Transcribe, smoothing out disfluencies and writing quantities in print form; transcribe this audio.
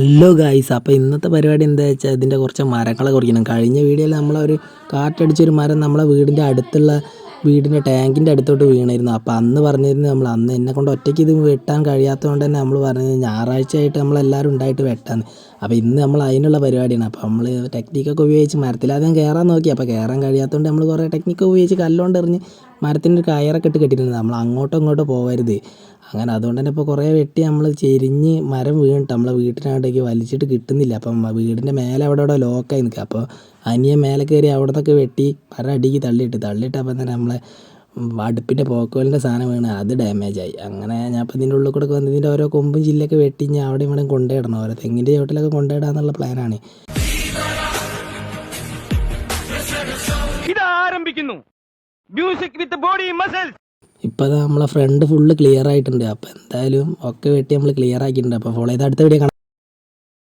Hello guys, അപ്പോൾ ഇന്നത്തെ പരിപാടി എന്താ വെച്ചാൽ ഇതിൻ്റെ കുറച്ച് മരങ്ങളെ കുറിക്കണം. കഴിഞ്ഞ വീഡിയോയിൽ നമ്മളൊരു കാറ്റടിച്ചൊരു മരം നമ്മളെ വീടിൻ്റെ അടുത്തുള്ള വീടിൻ്റെ ടാങ്കിൻ്റെ അടുത്തോട്ട് വീണായിരുന്നു. അപ്പോൾ അന്ന് പറഞ്ഞിരുന്നു അന്ന് എന്നെ കൊണ്ട് ഒറ്റയ്ക്ക് ഇത് വെട്ടാൻ കഴിയാത്തതുകൊണ്ട് തന്നെ നമ്മൾ പറഞ്ഞത് ഞായറാഴ്ച ആയിട്ട് നമ്മളെല്ലാവരും ഉണ്ടായിട്ട് വെട്ടാന്ന്. അപ്പോൾ ഇന്ന് നമ്മൾ അതിനുള്ള പരിപാടിയാണ്. അപ്പോൾ നമ്മൾ ടെക്നിക്കൊക്കെ ഉപയോഗിച്ച് മരത്തിലാദ്യം കയറാൻ നോക്കി. അപ്പോൾ കയറാൻ കഴിയാത്തതുകൊണ്ട് നമ്മൾ കുറേ ടെക്നിക്ക് ഉപയോഗിച്ച് കല്ലുകൊണ്ട് എറിഞ്ഞ് മരത്തിൻ്റെ ഒരു കയറൊക്കെ ഇട്ട് കെട്ടിയിട്ടുണ്ട്. നമ്മൾ അങ്ങോട്ടോ ഇങ്ങോട്ടോ പോകരുത്. അങ്ങനെ അതുകൊണ്ട് തന്നെ ഇപ്പോൾ കുറേ വെട്ടി നമ്മൾ ചെരിഞ്ഞ് മരം വീണിട്ട് നമ്മളെ വീട്ടിനകത്തേക്ക് വലിച്ചിട്ട് കിട്ടുന്നില്ല. അപ്പം വീടിൻ്റെ മേലെ അവിടെ ലോക്കായി നിൽക്കുക. അപ്പോൾ അനിയൻ മേലെ കയറി അവിടെ നിന്നൊക്കെ വെട്ടി പല അടിക്ക് തള്ളിയിട്ട് അപ്പം തന്നെ നമ്മളെ അടുപ്പിൻ്റെ പോക്കോലിൻ്റെ സാധനം വീണ് അത് ഡാമേജായി. അങ്ങനെ ഞാൻ ഇപ്പം ഇതിൻ്റെ ഉള്ളിൽ കൂടെ വന്ന് ഇതിൻ്റെ ഓരോ കൊമ്പും ചില്ലൊക്കെ വെട്ടി ഞാൻ അവിടെ ഇവിടെ കൊണ്ടുപോയിടണം. ഓരോ തെങ്ങിൻ്റെ ചോട്ടിലൊക്കെ കൊണ്ടുപോയിടാന്നുള്ള പ്ലാനാണ്. ആരംഭിക്കുന്നു മ്യൂസിക് വിത്ത് ബോഡി മസിൽസ്. ഇപ്പോൾ നമ്മളെ ഫ്രണ്ട് ഫുള്ള് ക്ലിയർ ആയിട്ടുണ്ട്. അപ്പോൾ എന്തായാലും ഒക്കെ വെട്ടി നമ്മൾ ക്ലിയർ ആക്കിയിട്ടുണ്ട്. അപ്പോൾ ഫോളോ ചെയ്ത് അടുത്ത വീഡിയോ കാണാം.